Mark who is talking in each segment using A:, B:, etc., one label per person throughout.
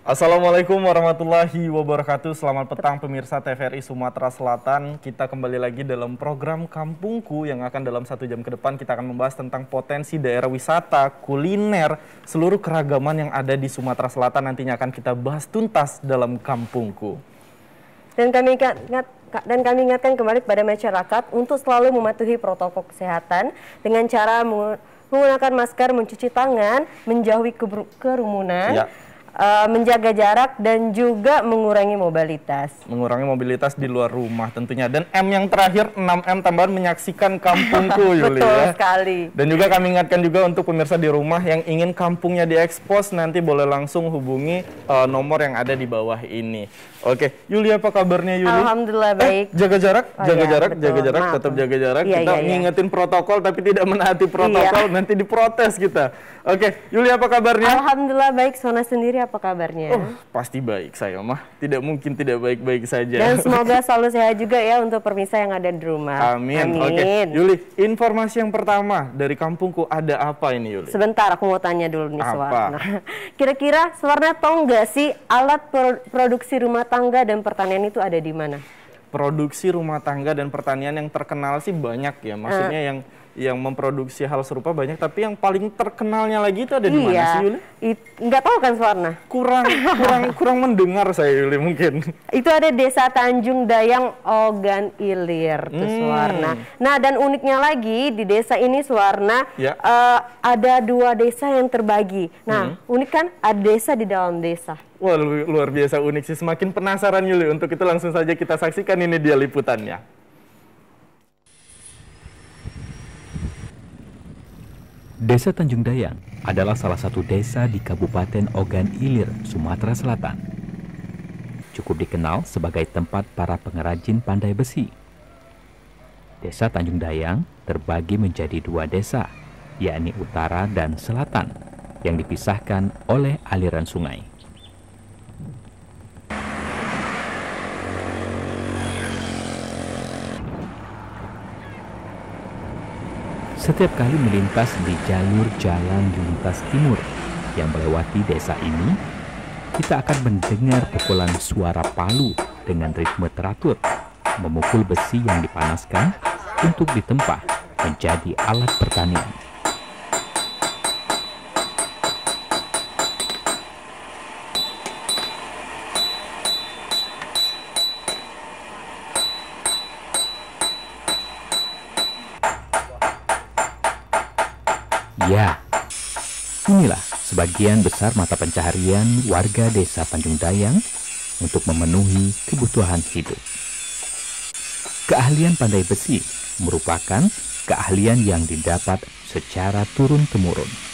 A: Assalamualaikum warahmatullahi wabarakatuh. Selamat petang pemirsa TVRI Sumatera Selatan. Kita kembali lagi dalam program Kampungku yang akan dalam 1 jam ke depan kita akan membahas tentang potensi daerah wisata, kuliner, seluruh keragaman yang ada di Sumatera Selatan nantinya akan kita bahas tuntas dalam Kampungku.
B: Dan kami ingatkan kembali kepada masyarakat untuk selalu mematuhi protokol kesehatan dengan cara menggunakan masker, mencuci tangan, menjauhi kerumunan. Ya. Menjaga jarak dan juga mengurangi mobilitas.
A: Mengurangi mobilitas di luar rumah tentunya. Dan M yang terakhir, 6M tambahan menyaksikan Kampungku, Yuli.
B: Betul
A: ya.
B: sekali.
A: Dan juga kami ingatkan juga untuk pemirsa di rumah yang ingin kampungnya diekspos, nanti boleh langsung hubungi nomor yang ada di bawah ini. Oke, Yuli, apa kabarnya, Yuli?
B: Alhamdulillah baik.
A: Jaga jarak, jaga jarak,
B: Maaf.
A: tetap jaga jarak.
B: Iya,
A: Kita ngingetin protokol tapi tidak menaati protokol, nanti diprotes kita. Oke, Yuli, apa kabarnya?
B: Alhamdulillah baik. Sona sendiri apa kabarnya?
A: Oh, pasti baik saya mah. Tidak mungkin tidak baik-baik saja.
B: Dan semoga selalu sehat juga ya untuk pemirsa yang ada di rumah.
A: Amin. Oke, Yuli, informasi yang pertama dari Kampungku ada apa ini, Yuli?
B: Sebentar, aku mau tanya dulu nih,
A: apa?
B: Suwarna. Kira-kira Suwarna tahu nggak sih alat produksi rumah tangga dan pertanian itu ada di mana?
A: Produksi rumah tangga dan pertanian yang terkenal sih banyak ya. Maksudnya yang memproduksi hal serupa banyak, tapi yang paling terkenalnya lagi itu ada di mana sih, Yuli?
B: Nggak tahu kan, Suwarna?
A: Kurang mendengar saya, Yuli, mungkin.
B: Itu ada Desa Tanjung Dayang, Ogan Ilir, tuh, Suwarna. Nah, dan uniknya lagi di desa ini, Suwarna, ada 2 desa yang terbagi. Nah, unik kan? Ada desa di dalam desa.
A: Wah, luar biasa unik sih. Semakin penasaran, Yuli. Untuk itu langsung saja kita saksikan ini dia liputannya.
C: Desa Tanjung Dayang adalah salah satu desa di Kabupaten Ogan Ilir, Sumatera Selatan. Cukup dikenal sebagai tempat para pengrajin pandai besi. Desa Tanjung Dayang terbagi menjadi 2 desa, yakni utara dan selatan, yang dipisahkan oleh aliran sungai. Setiap kali melintas di jalur jalan lintas timur yang melewati desa ini, kita akan mendengar pukulan suara palu dengan ritme teratur, memukul besi yang dipanaskan untuk ditempa menjadi alat pertanian. Ya, inilah sebagian besar mata pencaharian warga desa Tanjung Dayang untuk memenuhi kebutuhan hidup. Keahlian pandai besi merupakan keahlian yang didapat secara turun-temurun.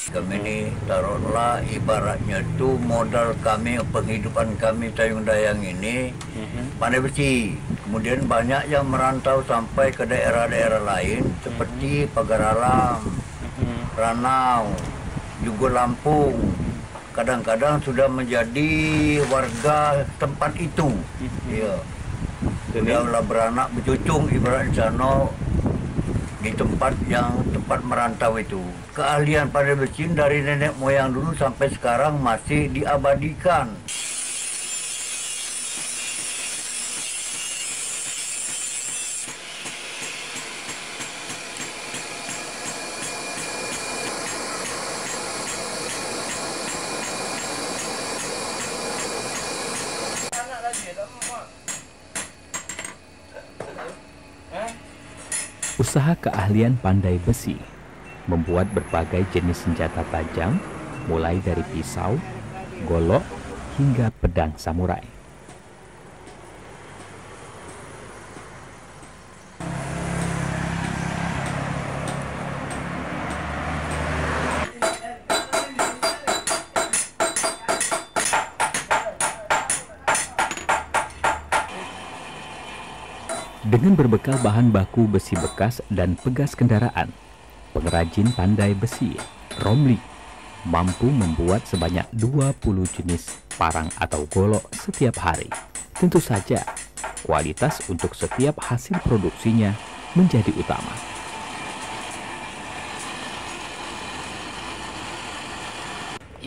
D: Kami ini taruhlah ibaratnya itu modal kami, penghidupan kami Tanjung Dayang ini pandai besi. Kemudian banyak yang merantau sampai ke daerah-daerah lain seperti Pagar Alam, Ranau, juga Lampung. Kadang-kadang sudah menjadi warga tempat itu. Ya. Sudah beranak bercucung ibarat di sana, di tempat merantau itu. Keahlian pandai besi dari nenek moyang dulu sampai sekarang masih diabadikan.
C: Usaha keahlian pandai besi membuat berbagai jenis senjata tajam, mulai dari pisau, golok, hingga pedang samurai. Dengan berbekal bahan baku besi bekas dan pegas kendaraan, pengrajin pandai besi, Romli, mampu membuat sebanyak 20 jenis parang atau golok setiap hari. Tentu saja, kualitas untuk setiap hasil produksinya menjadi utama.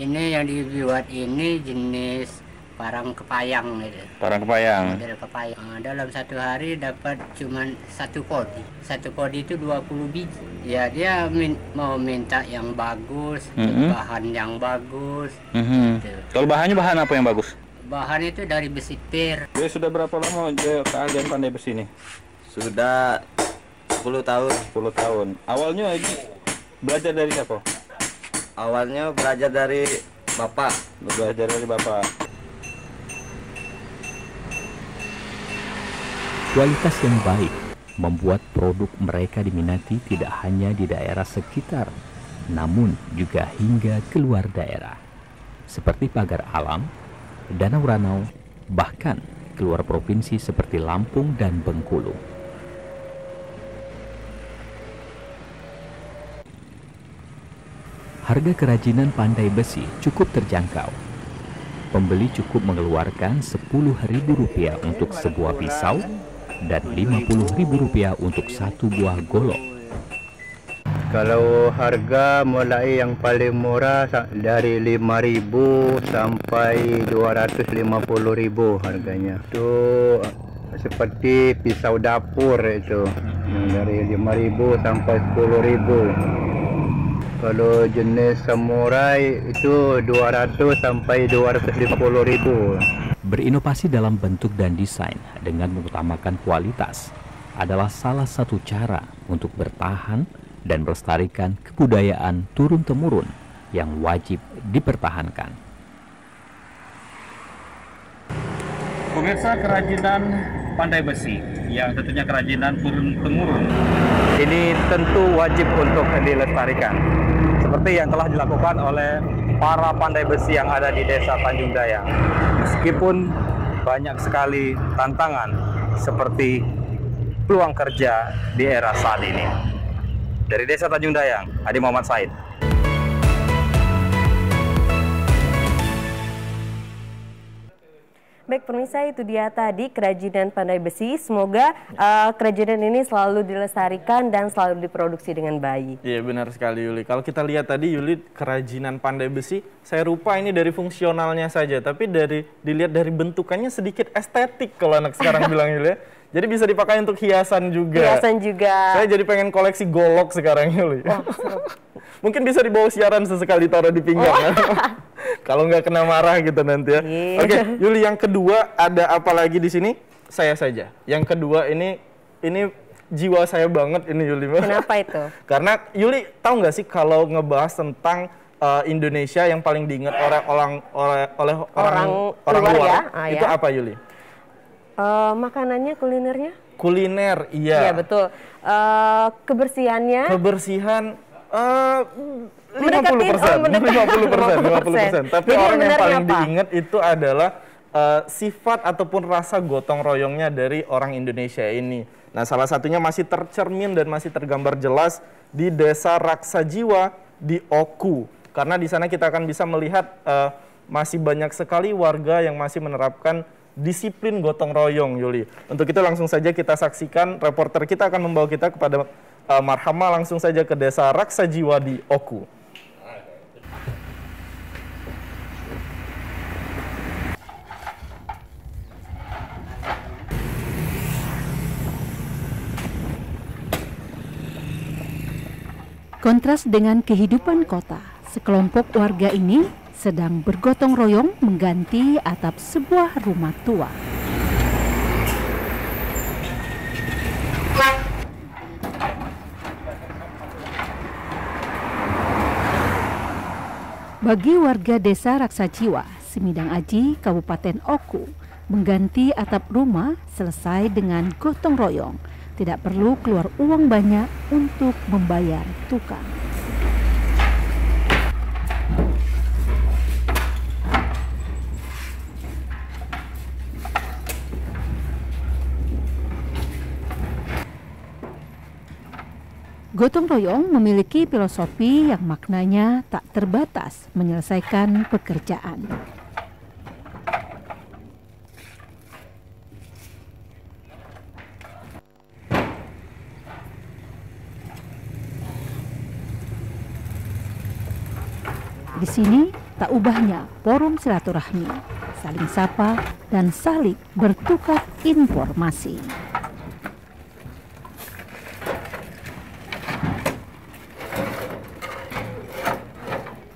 E: Ini yang dibuat ini jenis parang kepayang gitu.
F: Parang kepayang.
E: Model kepayang. Dalam satu hari dapat cuman 1 kodi. 1 kodi itu 20 biji. Ya dia mau minta yang bagus, bahan yang bagus. Gitu.
F: Kalau bahannya bahan apa yang bagus?
E: Bahan itu dari besi per.
F: Jadi sudah berapa lama keahlian pandai besi ini?
G: Sudah 10 tahun.
F: 10 tahun. Awalnya ini belajar dari siapa?
G: Awalnya belajar dari bapak.
F: Belajar dari bapak.
C: Kualitas yang baik membuat produk mereka diminati tidak hanya di daerah sekitar, namun juga hingga keluar daerah, seperti pagar alam, danau ranau, bahkan keluar provinsi seperti Lampung dan Bengkulu. Harga kerajinan pandai besi cukup terjangkau. Pembeli cukup mengeluarkan Rp10.000 untuk sebuah pisau dan Rp50.000 untuk satu buah golok.
H: Kalau harga mulai yang paling murah dari 5.000 sampai 250.000 harganya. Itu seperti pisau dapur itu yang dari 5.000 sampai 10.000. Kalau jenis samurai itu 200 sampai 250.000.
C: Berinovasi dalam bentuk dan desain dengan mengutamakan kualitas adalah salah satu cara untuk bertahan dan melestarikan kebudayaan turun-temurun yang wajib dipertahankan.
F: Pemirsa, kerajinan pandai besi yang tentunya kerajinan turun-temurun ini tentu wajib untuk dilestarikan, seperti yang telah dilakukan oleh para pandai besi yang ada di Desa Tanjung Dayang. Meskipun banyak sekali tantangan seperti peluang kerja di era saat ini. Dari Desa Tanjung Dayang, Adi Muhammad Said.
B: Baik pemirsa, itu dia tadi kerajinan pandai besi. Semoga kerajinan ini selalu dilestarikan dan selalu diproduksi dengan baik.
A: Iya benar sekali Yuli. Kalau kita lihat tadi Yuli, kerajinan pandai besi, saya rupa ini dari fungsionalnya saja, tapi dilihat dari bentukannya sedikit estetik kalau anak sekarang bilang Yuli. Jadi bisa dipakai untuk hiasan juga.
B: Hiasan juga.
A: Saya jadi pengen koleksi golok sekarang Yuli.
B: Wah,
A: Mungkin bisa dibawa siaran sesekali taruh di pinggang. Kalau nggak kena marah gitu nanti ya. Oke, Yuli, yang kedua ada apa lagi di sini? Saya saja. Yang kedua ini jiwa saya banget ini Yuli.
B: Kenapa itu?
A: Karena Yuli tahu nggak sih kalau ngebahas tentang Indonesia yang paling diingat oleh orang luar
B: ya?
A: Itu apa Yuli?
B: Makanannya, kulinernya?
A: Kuliner, iya.
B: Iya betul. Kebersihannya?
A: Kebersihan 50%, 50%. Tapi
B: Jadi
A: orang yang paling
B: apa?
A: diingat itu adalah sifat ataupun rasa gotong royongnya dari orang Indonesia ini. Nah, salah satunya masih tercermin dan masih tergambar jelas di Desa Raksajiwa di Oku. Karena di sana kita akan bisa melihat masih banyak sekali warga yang masih menerapkan disiplin gotong royong, Yuli. Untuk itu langsung saja kita saksikan, reporter kita akan membawa kita kepada Marhama langsung saja ke Desa Raksajiwa di Oku.
I: Kontras dengan kehidupan kota, sekelompok warga ini sedang bergotong royong mengganti atap sebuah rumah tua. Bagi warga Desa Raksajiwa, Semidang Aji, Kabupaten Oku, mengganti atap rumah selesai dengan gotong royong. Tidak perlu keluar uang banyak untuk membayar tukang. Gotong royong memiliki filosofi yang maknanya tak terbatas menyelesaikan pekerjaan. Di sini tak ubahnya forum silaturahmi, saling sapa dan saling bertukar informasi.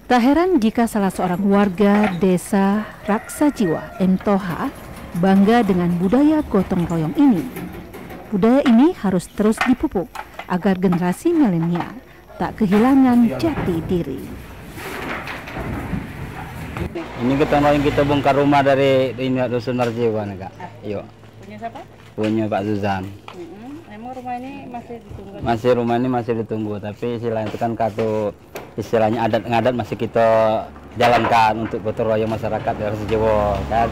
I: Tak heran jika salah seorang warga desa Raksajiwa, M. Toha, bangga dengan budaya gotong royong ini. Budaya ini harus terus dipupuk agar generasi milenial tak kehilangan jati diri.
J: Ini gotong royong kita bongkar rumah dari Dusun Raksajiwa, Kak. Yuk.
K: Punya siapa?
J: Punya Pak Zuzan.
K: Emang rumah ini masih ditunggu?
J: Rumah ini masih ditunggu, tapi istilahnya itu kan kartu istilahnya adat ngadat masih kita jalankan untuk gotong royong masyarakat dari Raksajiwa kan.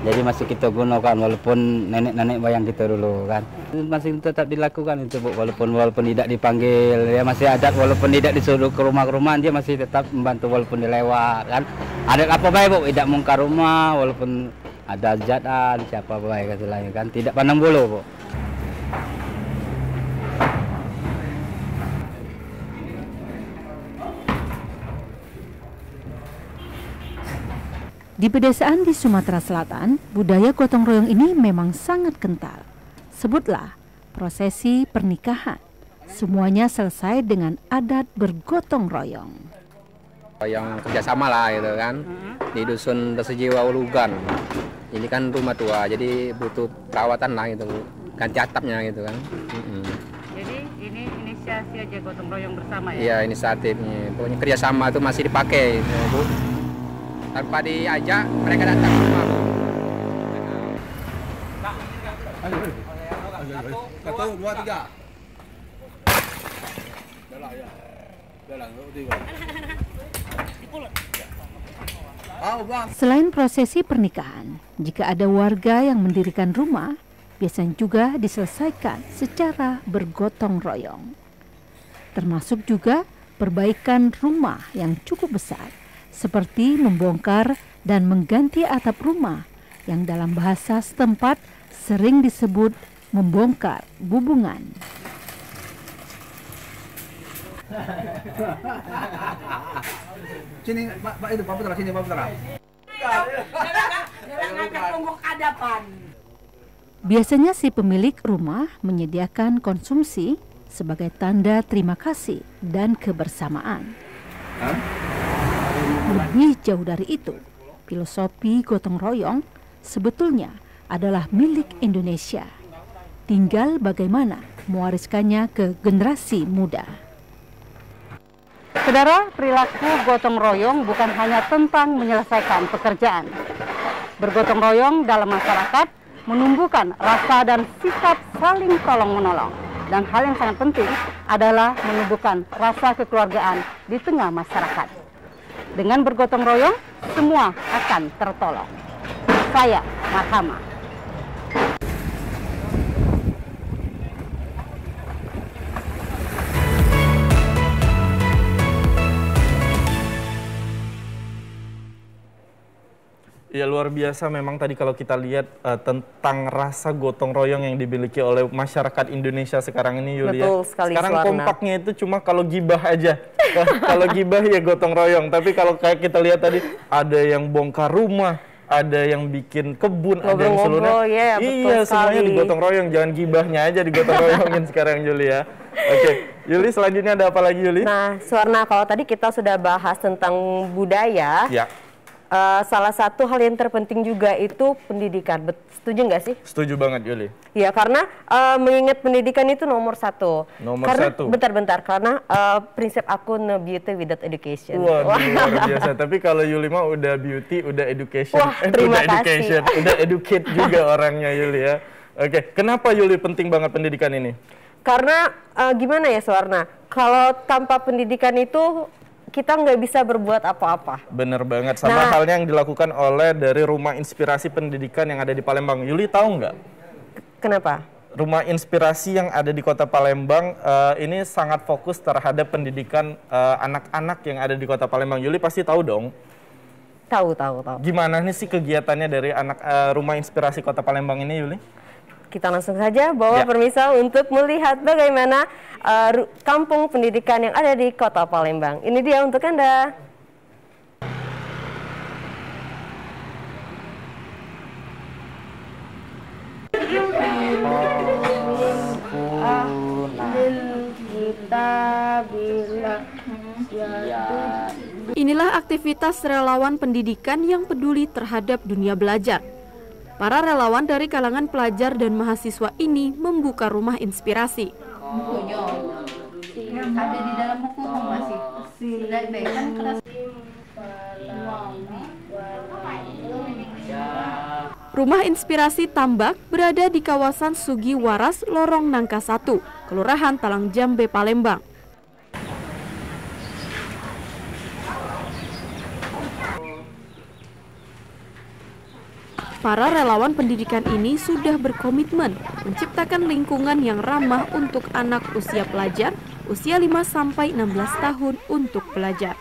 J: Jadi masih kita gunakan walaupun nenek-nenek bayang kita dulu kan. Masih tetap dilakukan itu Bu, walaupun tidak dipanggil, ya masih adat walaupun tidak disuruh ke rumah-rumah dia masih tetap membantu walaupun dilewat kan. Adat apa baik Bu, tidak mungkar rumah walaupun ada jatan siapa baik istilahnya kan, tidak pandang bulu Bu.
I: Di pedesaan di Sumatera Selatan, budaya gotong royong ini memang sangat kental. Sebutlah prosesi pernikahan. Semuanya selesai dengan adat bergotong royong.
L: Yang kerjasama lah gitu kan, di Dusun Raksajiwa Ulugan. Ini kan rumah tua, jadi butuh perawatan lah gitu, ganti atapnya gitu kan.
K: Jadi ini inisiasi aja gotong royong bersama ya?
L: Iya, inisiatifnya. Pokoknya kerjasama itu masih dipakai, Bu. Tanpa diajak, mereka datang ke rumah.
M: Satu, dua, tiga.
I: Selain prosesi pernikahan, jika ada warga yang mendirikan rumah, biasanya juga diselesaikan secara bergotong royong. Termasuk juga perbaikan rumah yang cukup besar, seperti membongkar dan mengganti atap rumah yang dalam bahasa setempat sering disebut membongkar bubungan.
M: Sini, Pak itu, Pak Putra, sini Pak Putra.
I: Biasanya si pemilik rumah menyediakan konsumsi sebagai tanda terima kasih dan kebersamaan. Lebih jauh dari itu, filosofi gotong royong sebetulnya adalah milik Indonesia. Tinggal bagaimana mewariskannya ke generasi muda.
K: Saudara, perilaku gotong royong bukan hanya tentang menyelesaikan pekerjaan. Bergotong royong dalam masyarakat menumbuhkan rasa dan sikap saling tolong-menolong. Dan hal yang sangat penting adalah menumbuhkan rasa kekeluargaan di tengah masyarakat. Dengan bergotong royong, semua akan tertolong. Saya Marhama.
A: Ya luar biasa memang tadi kalau kita lihat tentang rasa gotong royong yang dimiliki oleh masyarakat Indonesia sekarang ini Yulia.
B: Betul sekali,
A: sekarang
B: Suwarna.
A: kompaknya itu cuma kalau gibah aja. Kalau gibah ya gotong royong. Tapi kalau kayak kita lihat tadi ada yang bongkar rumah, ada yang bikin kebun, ada yang seluruhnya.
B: Ya,
A: iya semuanya digotong royong. Jangan gibahnya aja digotong royongin sekarang Yulia. Oke, Yuli selanjutnya ada apa lagi Yuli?
B: Nah, Suwarna, kalau tadi kita sudah bahas tentang budaya.
A: Ya.
B: Salah satu hal yang terpenting juga itu pendidikan. Setuju nggak sih?
A: Setuju banget Yuli.
B: Ya, karena mengingat pendidikan itu nomor satu.
A: Satu.
B: Bentar, karena prinsip aku no beauty without education.
A: Wah, luar biasa. Tapi kalau Yuli mah udah beauty, udah education.
B: Wah, terima kasih.
A: Udah educate juga orangnya Yuli ya. Oke, kenapa Yuli penting banget pendidikan ini?
B: Karena gimana ya Suwarna, kalau tanpa pendidikan itu kita nggak bisa berbuat apa-apa.
A: Bener banget, sama halnya yang dilakukan oleh dari Rumah Inspirasi Pendidikan yang ada di Palembang. Yuli tahu nggak?
B: Kenapa?
A: Rumah Inspirasi yang ada di Kota Palembang ini sangat fokus terhadap pendidikan anak-anak yang ada di Kota Palembang. Yuli pasti tahu dong?
B: Tahu.
A: Gimana nih sih kegiatannya dari Rumah Inspirasi Kota Palembang ini Yuli?
B: Kita langsung saja bawa permisa untuk melihat bagaimana kampung pendidikan yang ada di Kota Palembang. Ini dia untuk Anda.
N: Inilah aktivitas relawan pendidikan yang peduli terhadap dunia belajar. Para relawan dari kalangan pelajar dan mahasiswa ini membuka rumah inspirasi.
O: Ada di dalam buku masih.
N: Rumah inspirasi tambak berada di kawasan Sugi Waras, Lorong Nangka 1, Kelurahan Talang Jambe, Palembang. Para relawan pendidikan ini sudah berkomitmen menciptakan lingkungan yang ramah untuk anak usia pelajar, usia 5-16 tahun untuk belajar.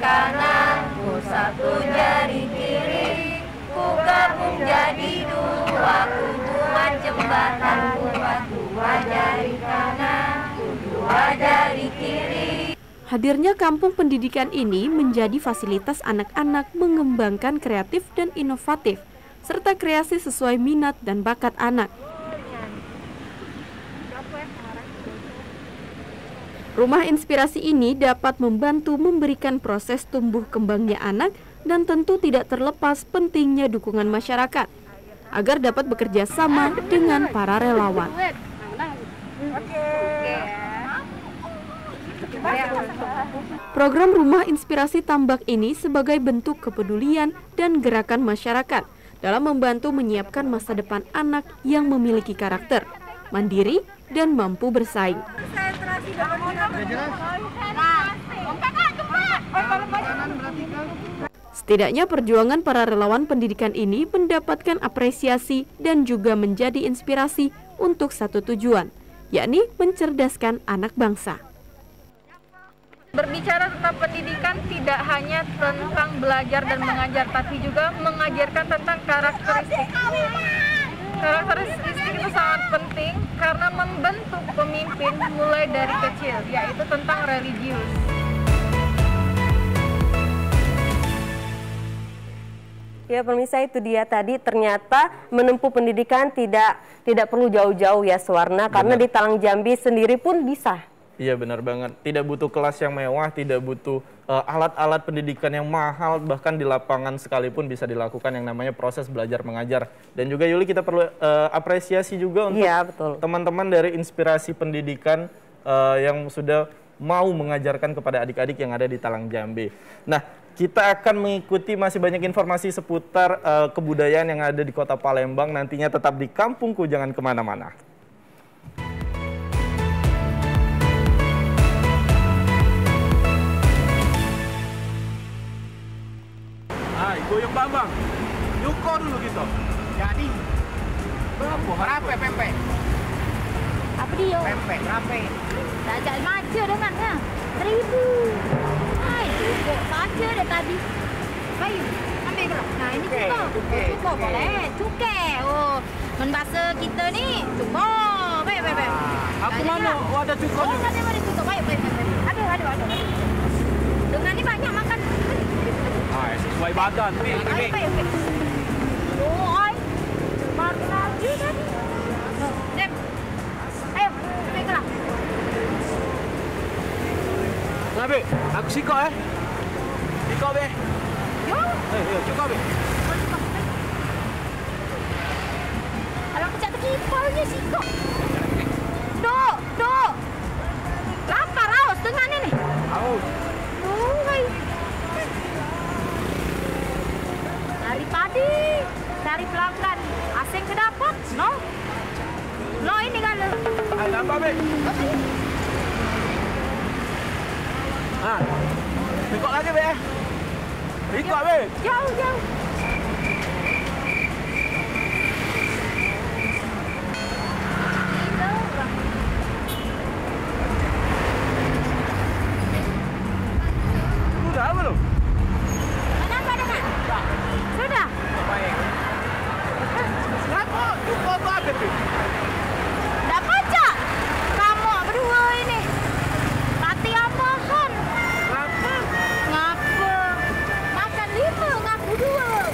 O: Kanan, ku satu jari kiri, ku gabung jadi dua, ku buat jembatan, ku buat dua jari kanan, ku dua jari kiri.
N: Hadirnya kampung pendidikan ini menjadi fasilitas anak-anak mengembangkan kreatif dan inovatif, serta kreasi sesuai minat dan bakat anak. Rumah inspirasi ini dapat membantu memberikan proses tumbuh kembangnya anak dan tentu tidak terlepas pentingnya dukungan masyarakat agar dapat bekerja sama dengan para relawan. Program Rumah Inspirasi Tambak ini sebagai bentuk kepedulian dan gerakan masyarakat dalam membantu menyiapkan masa depan anak yang memiliki karakter, mandiri, dan mampu bersaing. Setidaknya perjuangan para relawan pendidikan ini mendapatkan apresiasi dan juga menjadi inspirasi untuk satu tujuan, yakni mencerdaskan anak bangsa.
P: Berbicara tentang pendidikan tidak hanya tentang belajar dan mengajar, tapi juga mengajarkan tentang karakteristik. Karakteristik itu sangat penting karena membentuk pemimpin mulai dari kecil, yaitu tentang religius.
B: Ya pemirsa, itu dia tadi, ternyata menempuh pendidikan tidak perlu jauh-jauh ya Suwarna, karena di Talang Jambi sendiri pun bisa.
A: Iya benar banget, tidak butuh kelas yang mewah, tidak butuh alat-alat pendidikan yang mahal, bahkan di lapangan sekalipun bisa dilakukan yang namanya proses belajar mengajar. Dan juga Yuli, kita perlu apresiasi juga untuk teman-teman dari Inspirasi Pendidikan yang sudah mau mengajarkan kepada adik-adik yang ada di Talang Jambi. Nah, kita akan mengikuti masih banyak informasi seputar kebudayaan yang ada di Kota Palembang, nantinya tetap di Kampungku, jangan kemana-mana.
M: Goyang bambang, Yuko dulu gitu. Jadi berapa pempek?
O: Apa dia?
M: Pempek, berapa?
O: Tak ajak maca dengannya. 1,000. Hai, cukup saja dah tadi. Bayu, ambil ke. Nah, ini cukup. Cukup boleh. Cukup. Oh, membahasa kita ni cukup. Baik.
M: Aku mana? Oh, ada cukup.
O: Oh, ada cukup. Baik. Ada. Dengan ni banyak makan.
M: Sesuai badan.
O: Baik. Oh, ai. Baru lagi tadi. Jom. Ayo, ambillah.
M: Nabi, aku sikok Sikok be.
O: Yo.
M: Cukup be.
O: Alang kecak terkipalnya sikok. Dok. Lapar haus dengan ini.
M: Haus.
O: Oh, hai. Cari padi, cari pelanggan. Asing ke dapat? No, ini kan.
M: Nampak be. Ikut lagi be. Ikut be.
O: Jauh.
M: Sudah belum?
O: Kenapa dengan? Sudah.
M: Baik. Cukup apa tu?
O: Dah baca. Kamu berdua ini. Mati apa kan? Ngapa? Makan 5, ngaku 2.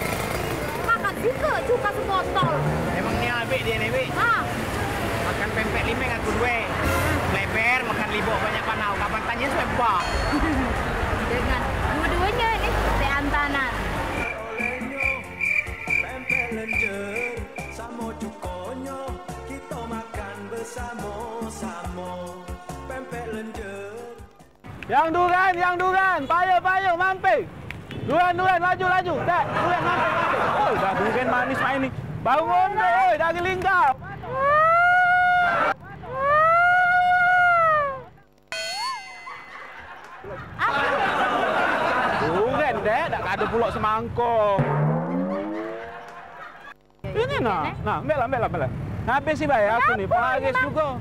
M: Yang duran, payah, mampir. Duran, laju. Tak, duran mampir. Oh, dah duran manis main ni. Bangun deh, dah gelingkau. Duran deh, dah ada pulak semangkuk. Ini nah, ambil lah. Habis sih bayar aku ni, paris juga.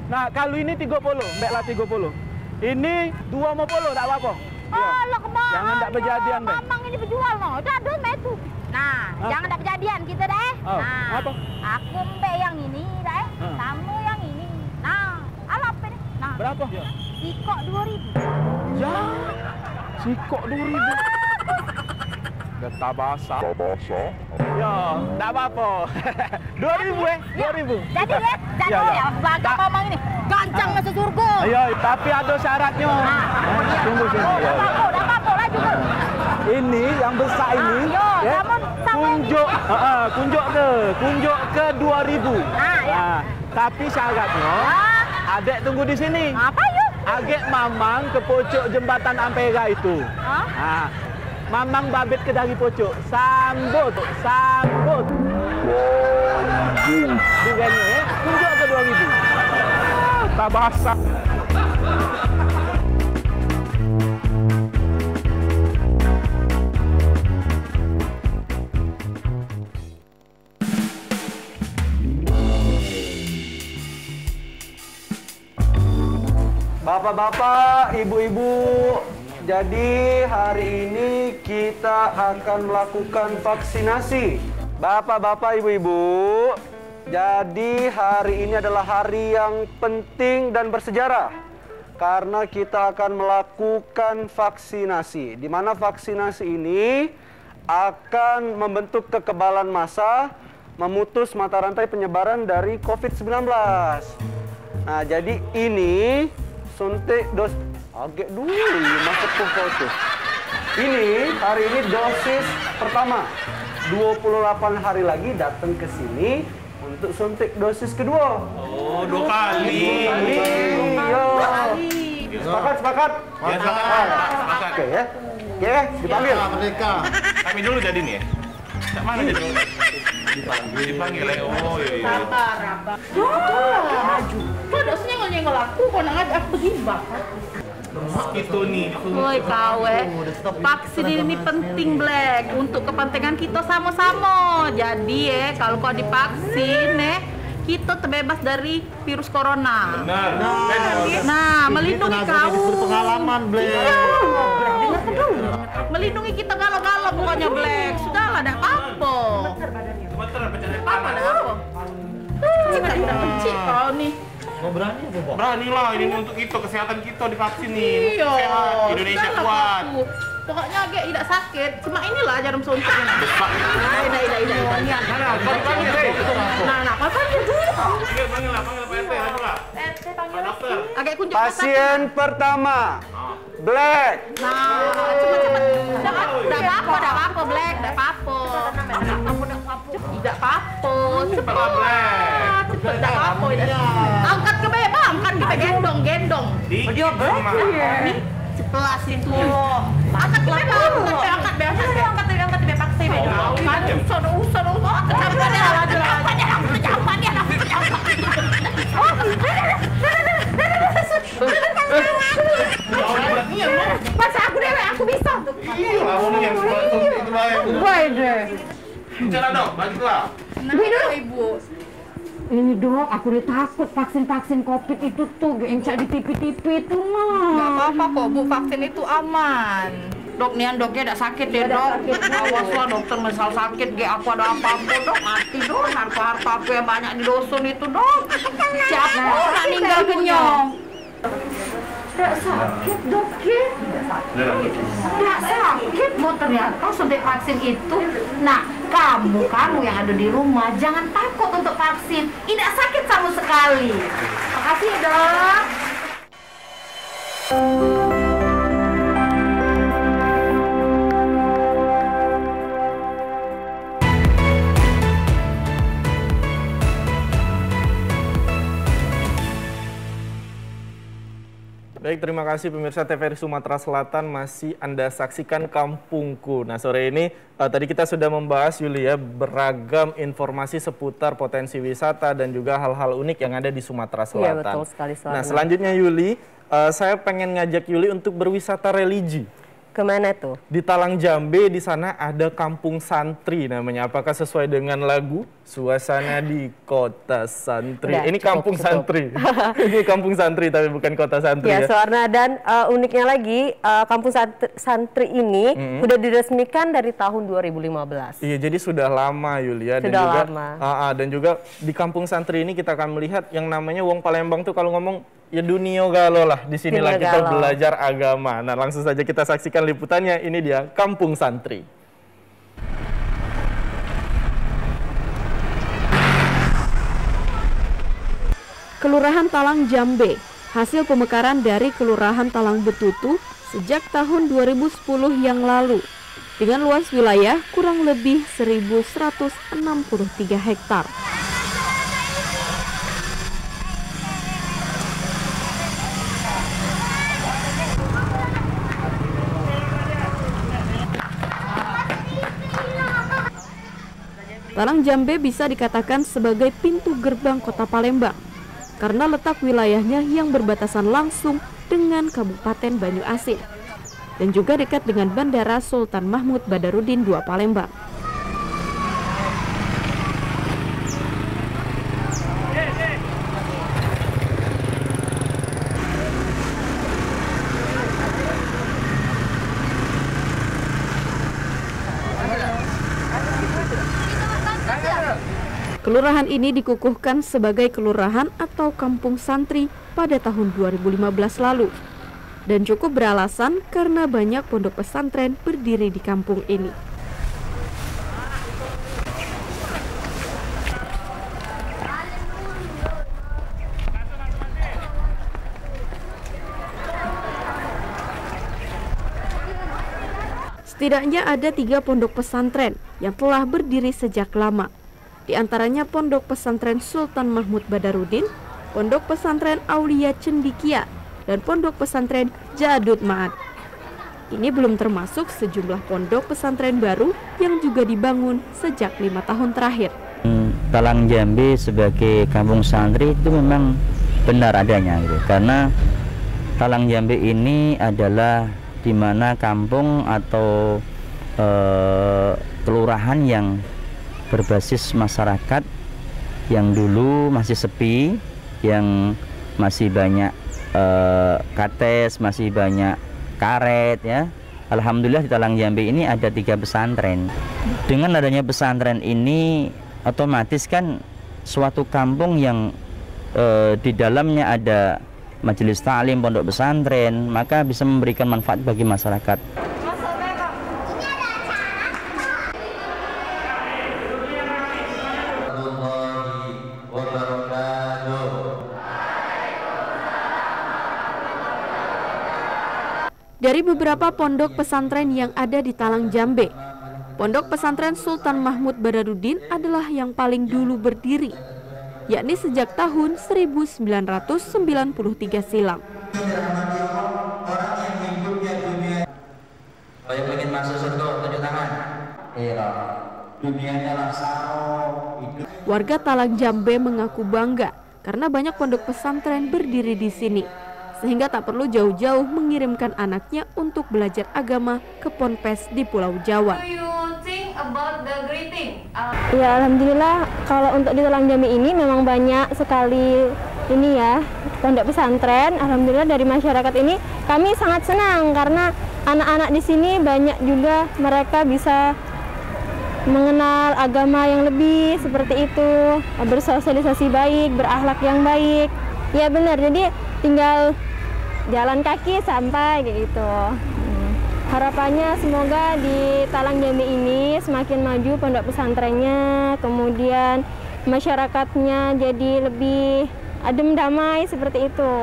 M: Nah, kalau ini 30, ambil 30. Ini 250 tak apa-apa.
O: Alah, kemana?
M: Jangan tak berjadian, Bang.
O: Mamang ini berjual, no. Dah ada itu. Nah, jangan tak berjadian kita dah. Nah,
M: apa?
O: Aku ambil yang ini dah. Sama yang ini. Nah, alah apa ni? Nah.
M: Berapa?
O: Sikok 2.000.
M: Ya. Sikok 2.000. Getah basah. Ya, tak apa-apa. 2.000 2.000.
O: Jadi ya, belakang mamang ini. Gancang masuk surga.
M: Ya, tapi ada syaratnya. Tunggu sini.
O: Dah apa-apa lah juga.
M: Ini yang besar ini, ya. Kunjuk ke 2.000.
O: Ya.
M: Tapi syaratnya, adek tunggu di sini.
O: Apa yuk?
M: Adek mamang ke pojok jembatan Ampera itu. Mamang babit ke dari pojok. Sambut. Dugannya ya, kunjuk ke 2.000. Tak basah. Bapak-bapak, ibu-ibu, jadi hari ini kita akan melakukan vaksinasi. Bapak-bapak, ibu-ibu, jadi hari ini adalah hari yang penting dan bersejarah karena kita akan melakukan vaksinasi, di mana vaksinasi ini akan membentuk kekebalan massa, memutus mata rantai penyebaran dari COVID-19. Nah, jadi ini suntik dos agak dulu masuk ke foto. Ini hari ini dosis pertama. 28 hari lagi datang ke sini untuk suntik dosis kedua.
Q: Oh, 2 kali.
M: Yo. Sepakat.
Q: Ya, sepakat.
M: Oke ya. Oke, dipanggil.
Q: Ya, merdeka. Kami dulu jadi nih ya. Cak mana jadi? Dipanggil. Oh, iya.
K: Sabar, Abang. Maju. Kau dosnya nyenggol aku, kau nak ngajak aku begibah.
Q: Itu nih.
K: Woi kau vaksin ini penting Black untuk kepentingan kita sama-sama. Jadi kalau kau divaksin kita terbebas dari virus corona.
Q: Benar.
K: Nah, melindungi kau.
Q: Pengalaman Black.
K: Dengarkan dulu. Melindungi kita galau-galau pokoknya Black. Sudahlah, dah apa. Apa dah apa? Kita tidak benci kau nih.
Q: Mau berani apa, Pak? Berani lah, ini untuk kita, kesehatan kita divaksin nih.
K: Iya.
Q: Sehat, Indonesia kuat.
K: Pokoknya agak tidak sakit, cuma inilah jarum suntik ini. Nah, panggil dulu.
Q: Panggil lah, Pak RT, aja lah. Pak dokter.
K: Agak kunjuk
M: Pasien pertama, Black.
K: Nah, cepet-cepet. Tidak apa-apa, Black. Tidak apa-apa. Tidak apa-apa. Cepet. Cepet, tidak apa-apa. Angkat ke bebas, angkat kita gendong.
Q: Dia
K: Ini sebelah situ. Angkat ke bebas, angkat bebas. Angkat bebas. Usah. Masa aku deh, aku bisa.
Q: Iya, kamu yang itu lah yang.
K: Baik deh.
Q: Bicara dong, baliklah.
K: Nah, Ibu.
O: Ini dok, aku udah takut vaksin COVID itu tuh yang cak di TV-TV itu mah.
K: Gak apa-apa kok Bu, vaksin itu aman. Dok, nian doknya tidak sakit ya dok. Awaslah dokter misal sakit, apa ada apa-apa dok, mati dok. Harta-harta aku yang banyak di dusun itu dok. Siapa orang meninggal kenyang.
O: Tidak sakit dok ya? Tidak sakit mau ternyata suntik vaksin itu. Nah, kamu yang ada di rumah jangan takut untuk vaksin. Tidak sakit sama sekali. Makasih ya dok.
A: Baik, terima kasih pemirsa TVRI Sumatera Selatan, masih Anda saksikan Kampungku. Nah, sore ini tadi kita sudah membahas, Yuli, ya, beragam informasi seputar potensi wisata dan juga hal-hal unik yang ada di Sumatera Selatan.
B: Iya, betul sekali.
A: Nah, selanjutnya Yuli, saya pengen ngajak Yuli untuk berwisata religi.
B: Kemana tuh?
A: Di Talang Jambe, di sana ada Kampung Santri namanya. Apakah sesuai dengan lagu Suasana di Kota Santri?
B: Udah,
A: Ini
B: cukup,
A: Kampung Santri. Ini Kampung Santri tapi bukan Kota Santri ya.
B: Suwarna, dan uniknya lagi Kampung Santri ini sudah diresmikan dari tahun 2015.
A: Iya, jadi sudah lama, Yulia.
B: Sudah
A: dan juga,
B: lama.
A: Dan juga di Kampung Santri ini kita akan melihat yang namanya wong Palembang tuh kalau ngomong ya dunia galo lah. Di sinilah kita belajar agama. Nah, langsung saja kita saksikan liputannya. Ini dia Kampung Santri.
N: Kelurahan Talang Jambe, hasil pemekaran dari Kelurahan Talang Betutu sejak tahun 2010 yang lalu. Dengan luas wilayah kurang lebih 1.163 hektar. Talang Jambe bisa dikatakan sebagai pintu gerbang kota Palembang karena letak wilayahnya yang berbatasan langsung dengan Kabupaten Banyu Asin dan juga dekat dengan Bandara Sultan Mahmud Badarudin II Palembang. Kelurahan ini dikukuhkan sebagai kelurahan atau kampung santri pada tahun 2015 lalu dan cukup beralasan karena banyak pondok pesantren berdiri di kampung ini. Setidaknya ada 3 pondok pesantren yang telah berdiri sejak lama. Di antaranya Pondok Pesantren Sultan Mahmud Badarudin, Pondok Pesantren Aulia Cendikia, dan Pondok Pesantren Jadud Ma'ad. Ini belum termasuk sejumlah pondok pesantren baru yang juga dibangun sejak 5 tahun terakhir.
J: Talang Jambe sebagai kampung santri itu memang benar adanya gitu. Karena Talang Jambe ini adalah di mana kampung atau kelurahan yang berbasis masyarakat yang dulu masih sepi, yang masih banyak kates, masih banyak karet ya. Alhamdulillah di Talang Jambe ini ada 3 pesantren. Dengan adanya pesantren ini otomatis kan suatu kampung yang di dalamnya ada majelis taklim, pondok pesantren, maka bisa memberikan manfaat bagi masyarakat.
N: Dari beberapa pondok pesantren yang ada di Talang Jambe, Pondok Pesantren Sultan Mahmud Badarudin adalah yang paling dulu berdiri, yakni sejak tahun 1993 silam.
R: Kalau ingin masuk surga, tunjuk tangan. Iya, dunianya langsung.
N: Warga Talang Jambe mengaku bangga karena banyak pondok pesantren berdiri di sini, sehingga tak perlu jauh-jauh mengirimkan anaknya untuk belajar agama ke ponpes di Pulau Jawa.
S: Ya, alhamdulillah kalau untuk di Talang Jambe ini memang banyak sekali ini ya pondok pesantren. Alhamdulillah dari masyarakat ini kami sangat senang karena anak-anak di sini banyak juga mereka bisa mengenal agama yang lebih seperti itu, bersosialisasi baik, berakhlak yang baik. Ya benar, jadi tinggal jalan kaki sampai kayak gitu. Harapannya semoga di Talang Jambe ini semakin maju pondok pesantrennya, kemudian masyarakatnya jadi lebih adem damai seperti itu.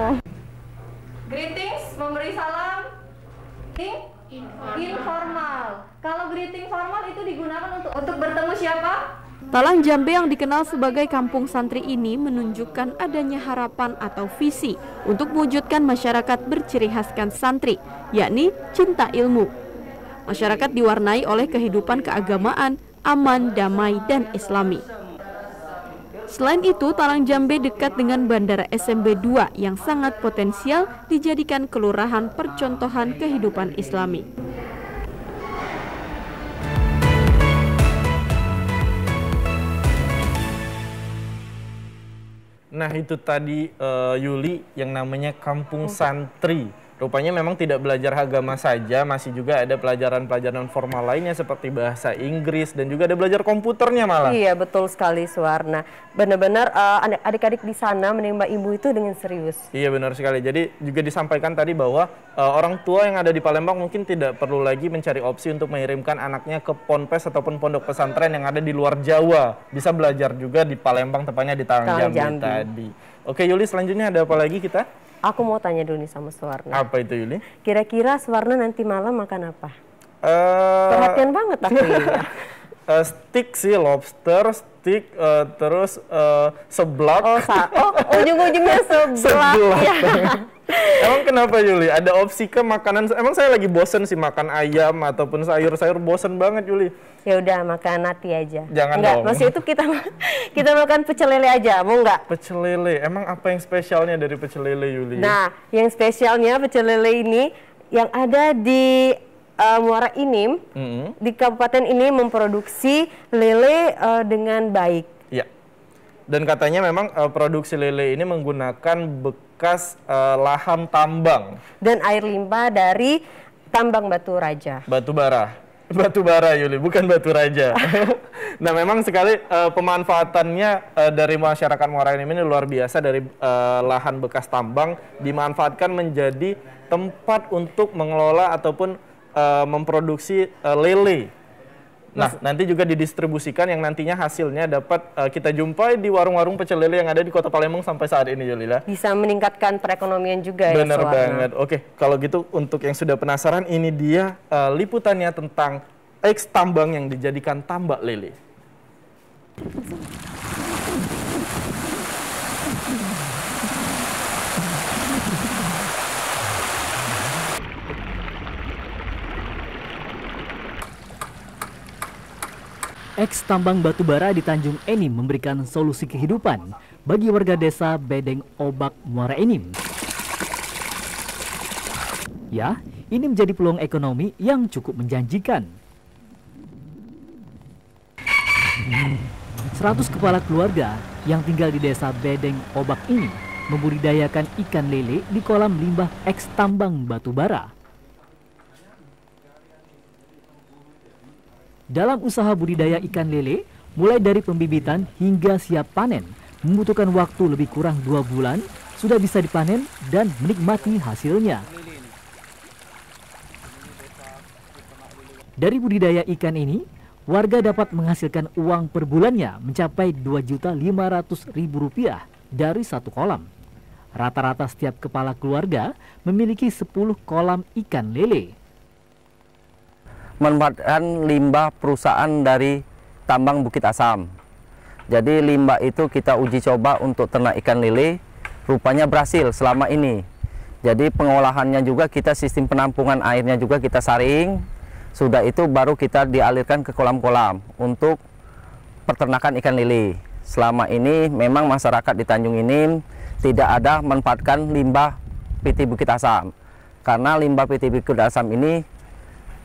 P: Greetings, memberi salam informal. Kalau greeting formal itu digunakan untuk bertemu siapa?
N: Talang Jambe yang dikenal sebagai kampung santri ini menunjukkan adanya harapan atau visi untuk mewujudkan masyarakat berciri khaskan santri, yakni cinta ilmu. Masyarakat diwarnai oleh kehidupan keagamaan, aman, damai, dan islami. Selain itu, Talang Jambe dekat dengan Bandara SMB 2 yang sangat potensial dijadikan kelurahan percontohan kehidupan islami.
A: Nah itu tadi Yuli yang namanya kampung santri. Rupanya memang tidak belajar agama saja, masih juga ada pelajaran-pelajaran formal lainnya seperti bahasa Inggris dan juga ada belajar komputernya malah.
B: Iya betul sekali Suwarna. Benar-benar adik-adik di sana menimba ilmu itu dengan serius.
A: Iya benar sekali. Jadi juga disampaikan tadi bahwa orang tua yang ada di Palembang mungkin tidak perlu lagi mencari opsi untuk mengirimkan anaknya ke ponpes ataupun pondok pesantren yang ada di luar Jawa. Bisa belajar juga di Palembang, tepatnya di Talang Jambe tadi. Oke Yuli, selanjutnya ada apa lagi kita?
B: Aku mau tanya dulu nih sama Suwarna.
A: Apa itu Yuli?
B: Kira-kira Suwarna nanti malam makan apa? Perhatian banget aku ini.
A: Steak sih, lobster, steak, terus seblak.
B: Ujung-ujungnya seblak. Ya.
A: Emang kenapa Yuli? Ada opsi ke makanan? Emang saya lagi bosen sih makan ayam ataupun sayur-sayur, bosen banget Yuli.
B: Ya udah makan nasi aja.
A: Jangan
B: enggak,
A: dong.
B: maksud itu kita makan pecel lele aja, mau nggak?
A: Pecel lele, emang apa yang spesialnya dari pecel lele Yuli?
B: Nah, yang spesialnya pecel lele ini yang ada di Muara Enim, di kabupaten ini memproduksi lele dengan baik.
A: Iya. Dan katanya memang produksi lele ini menggunakan bekas lahan tambang
B: dan air limbah dari tambang batu raja.
A: Batu bara Yuli, bukan batu raja. Nah memang sekali pemanfaatannya dari masyarakat Muara Enim ini luar biasa. Dari lahan bekas tambang dimanfaatkan menjadi tempat untuk mengelola ataupun memproduksi lele. Nah nanti juga didistribusikan yang nantinya hasilnya dapat kita jumpai di warung-warung pecel lele yang ada di Kota Palembang sampai saat ini Yulila.
B: Bisa meningkatkan perekonomian juga ya.
A: Benar banget. Oke, kalau gitu untuk yang sudah penasaran, ini dia liputannya tentang eks tambang yang dijadikan tambak lele.
T: Eks tambang batubara di Tanjung Enim memberikan solusi kehidupan bagi warga desa Bedeng Obak Muara Enim. Ya, ini menjadi peluang ekonomi yang cukup menjanjikan. 100 kepala keluarga yang tinggal di desa Bedeng Obak ini membudidayakan ikan lele di kolam limbah eks tambang batubara. Dalam usaha budidaya ikan lele, mulai dari pembibitan hingga siap panen, membutuhkan waktu lebih kurang 2 bulan, sudah bisa dipanen dan menikmati hasilnya. Dari budidaya ikan ini, warga dapat menghasilkan uang per bulannya mencapai Rp2.500.000 dari satu kolam. Rata-rata setiap kepala keluarga memiliki 10 kolam ikan lele.
G: Memanfaatkan limbah perusahaan dari tambang Bukit Asam. Jadi limbah itu kita uji coba untuk ternak ikan lele, rupanya berhasil selama ini. Jadi pengolahannya juga kita sistem penampungan airnya juga kita saring. Sudah itu baru kita dialirkan ke kolam-kolam untuk peternakan ikan lele. Selama ini memang masyarakat di Tanjung Enim tidak ada memanfaatkan limbah PT Bukit Asam. Karena limbah PT Bukit Asam ini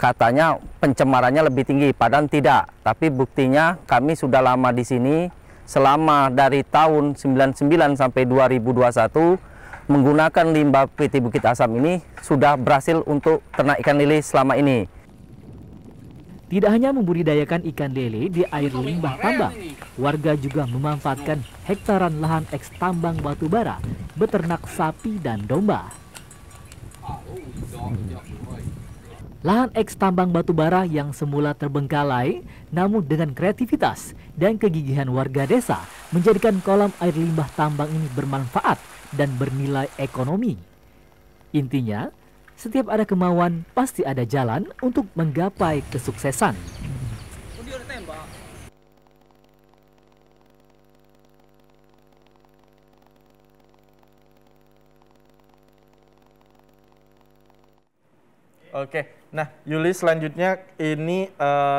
G: katanya pencemarannya lebih tinggi, padahal tidak. Tapi buktinya kami sudah lama di sini, selama dari tahun 99 sampai 2021 menggunakan limbah PT Bukit Asam ini sudah berhasil untuk ternak ikan lele selama ini.
T: Tidak hanya membudidayakan ikan lele di air limbah tambang, warga juga memanfaatkan hektaran lahan eks tambang batubara, beternak sapi dan domba. Lahan eks tambang batubara yang semula terbengkalai, namun dengan kreativitas dan kegigihan warga desa menjadikan kolam air limbah tambang ini bermanfaat dan bernilai ekonomi. Intinya, setiap ada kemauan pasti ada jalan untuk menggapai kesuksesan.
A: Oke. Nah, Yuli selanjutnya ini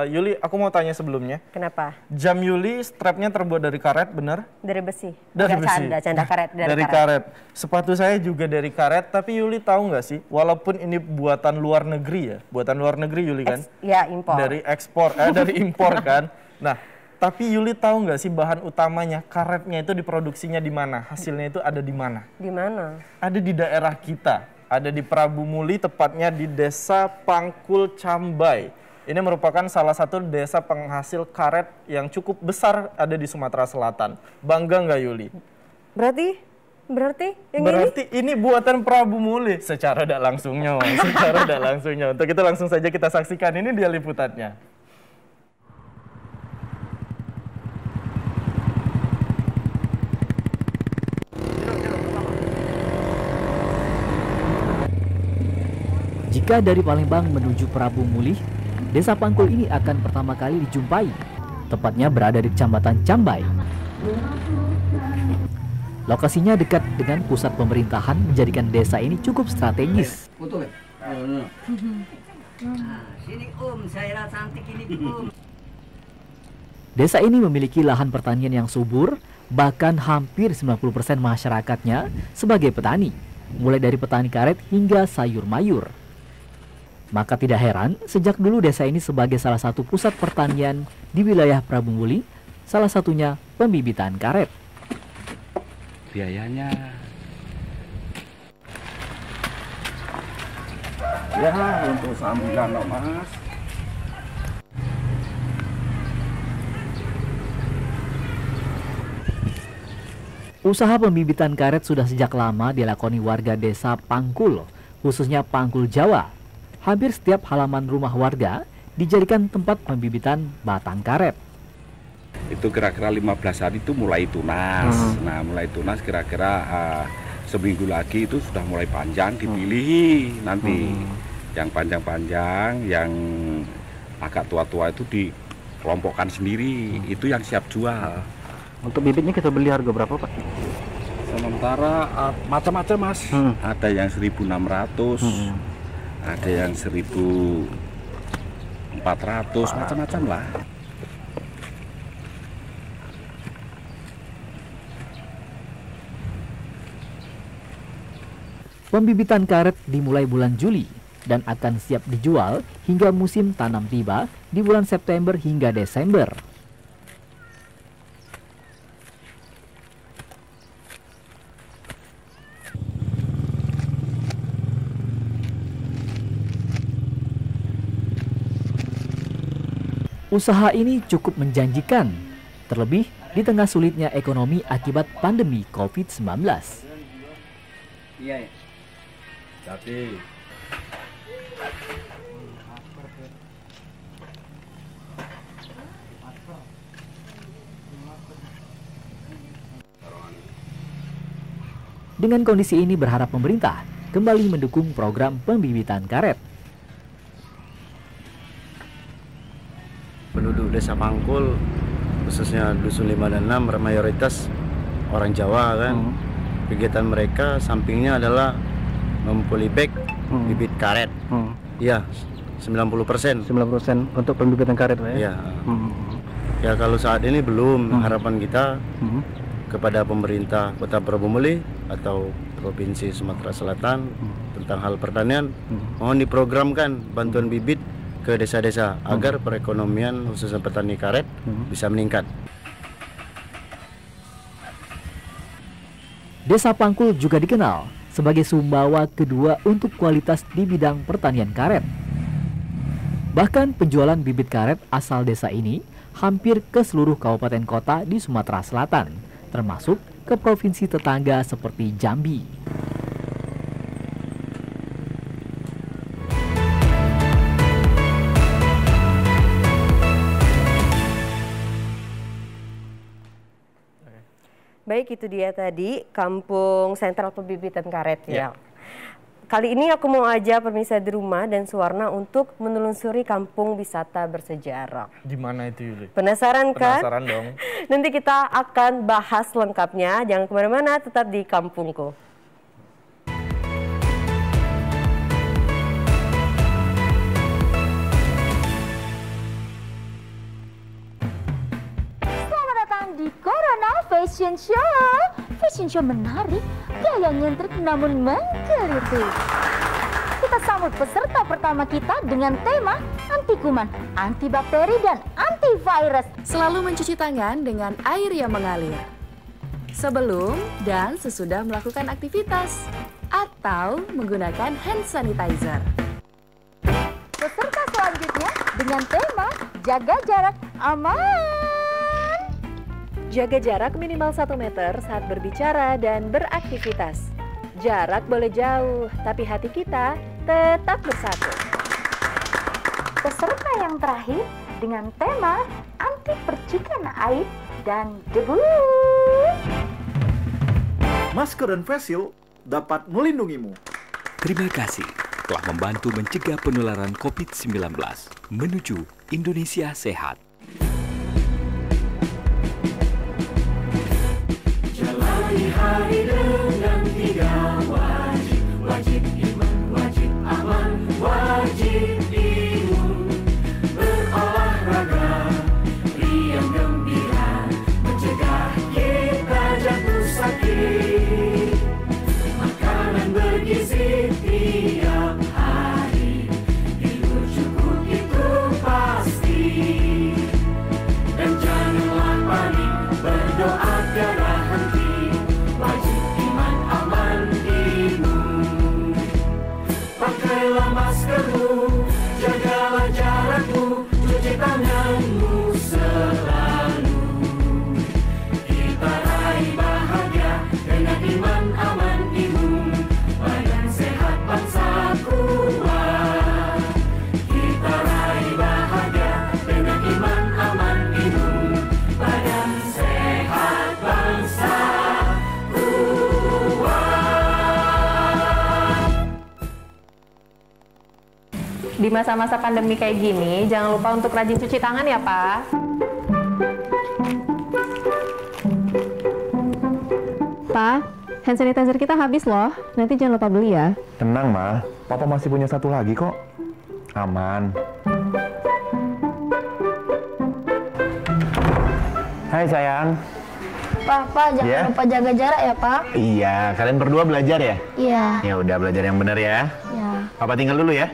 A: Yuli, aku mau tanya sebelumnya.
B: Kenapa?
A: Jam Yuli strapnya terbuat dari karet, benar?
B: Dari besi.
A: Dari besi.
B: Canda karet
A: dari karet. Sepatu saya juga dari karet, tapi Yuli tahu nggak sih, walaupun ini buatan luar negeri ya, buatan luar negeri Yuli kan?
B: Ya, impor.
A: Dari ekspor, dari impor kan? Nah, tapi Yuli tahu nggak sih bahan utamanya, karetnya itu diproduksinya di mana? Hasilnya itu ada di mana?
B: Di mana?
A: Ada di daerah kita. Ada di Prabu Muli, tepatnya di Desa Pangkul Cambai. Ini merupakan salah satu desa penghasil karet yang cukup besar ada di Sumatera Selatan. Bangga nggak Yuli?
B: Berarti
A: ini buatan Prabu Muli secara tidak langsungnya, secara tidak langsungnya. Untuk itu langsung saja kita saksikan, ini dia liputannya.
T: Jika dari Palembang menuju Prabu Muli, desa Pangkul ini akan pertama kali dijumpai. Tepatnya berada di Kecamatan Cambai. Lokasinya dekat dengan pusat pemerintahan menjadikan desa ini cukup strategis. Desa ini memiliki lahan pertanian yang subur, bahkan hampir 90% masyarakatnya sebagai petani, mulai dari petani karet hingga sayur mayur. Maka tidak heran, sejak dulu desa ini sebagai salah satu pusat pertanian di wilayah Prabu Muli, salah satunya pembibitan karet.
U: Biayanya ya untuk sambilan Mas.
T: Usaha pembibitan karet sudah sejak lama dilakoni warga desa Pangkul, khususnya Pangkul Jawa. Hampir setiap halaman rumah warga dijadikan tempat pembibitan batang karet.
U: Itu kira-kira 15 hari itu mulai tunas. Nah, mulai tunas kira-kira seminggu lagi itu sudah mulai panjang, dipilih nanti. Yang panjang-panjang, yang agak tua-tua itu dikelompokkan sendiri. Itu yang siap jual.
F: Untuk bibitnya kita beli harga berapa, Pak?
U: Sementara macam-macam, Mas. Ada yang 1.600. Ada yang 1.400, macam-macam lah.
T: Pembibitan karet dimulai bulan Juli dan akan siap dijual hingga musim tanam tiba di bulan September hingga Desember. Usaha ini cukup menjanjikan, terlebih di tengah sulitnya ekonomi akibat pandemi COVID-19.
U: Iya, tapi
T: dengan kondisi ini berharap pemerintah kembali mendukung program pembibitan karet.
V: Penduduk desa Pangkul, khususnya Dusun 5 dan 6, mayoritas orang Jawa kan. Kegiatan mereka sampingnya adalah mempolibag bibit karet. Iya, 90%.
F: 90% untuk pembibitan karet, Pak, ya?
V: Iya. Ya kalau saat ini belum, harapan kita kepada pemerintah Kota Prabu Muli atau Provinsi Sumatera Selatan tentang hal pertanian, mohon diprogramkan bantuan bibit ke desa-desa agar perekonomian khususnya petani karet bisa meningkat.
T: Desa Pangkul juga dikenal sebagai Sumbawa kedua untuk kualitas di bidang pertanian karet. Bahkan penjualan bibit karet asal desa ini hampir ke seluruh kabupaten kota di Sumatera Selatan, termasuk ke provinsi tetangga seperti Jambi.
B: Baik, itu dia tadi Kampung Sentral Pembibitan Karet ya. Kali ini aku mau ajak pemirsa di rumah dan Suwarna untuk menelusuri kampung wisata bersejarah.
A: Di mana itu, Yuli?
B: Penasaran kan?
A: Penasaran dong.
B: Nanti kita akan bahas lengkapnya. Jangan kemana-mana, tetap di Kampungku.
O: fashion show. Fashion show menarik, gaya nyentrik namun mengkritik. Kita sambut peserta pertama kita dengan tema anti kuman, anti bakteri, dan antivirus.
D: Selalu mencuci tangan dengan air yang mengalir. Sebelum dan sesudah melakukan aktivitas. Atau menggunakan hand sanitizer.
O: Peserta selanjutnya dengan tema jaga jarak aman.
D: Jaga jarak minimal 1 meter saat berbicara dan beraktivitas. Jarak boleh jauh, tapi hati kita tetap bersatu.
O: Peserta yang terakhir dengan tema anti percikan air dan debu.
E: Masker dan face shield dapat melindungimu.
C: Terima kasih telah membantu mencegah penularan COVID-19 menuju Indonesia sehat.
W: Jalani hari dengan 3 wajib, wajib iman, wajib aman, wajib imun. Berolahraga, riang gembira, mencegah kita jatuh sakit. Makanan bergizi tiap hari, tidur cukup itu pasti. Dan janganlah panik, berdoa tiada henti. Wajib iman, aman, imun. Pakailah maskermu, jagalah jarakmu, cuci tanganmu selalu. Kita raih bahagia dengan iman, aman, imun. Badan sehat, bangsa kuat. Kita raih bahagia dengan iman, aman, imun. Badan sehat, bangsa kuat.
P: Di masa-masa pandemi kayak gini, jangan lupa untuk rajin cuci tangan ya, Pak.
X: Pak, hand sanitizer kita habis loh. Nanti jangan lupa beli ya.
Y: Tenang, Ma. Papa masih punya 1 lagi kok. Aman. Hai, sayang.
S: Pak, jangan
Y: Ya?
S: lupa jaga jarak ya, Pak.
Y: Iya, kalian berdua belajar ya?
S: Iya.
Y: Ya udah, belajar yang benar ya.
S: Ya.
Y: Papa tinggal dulu ya.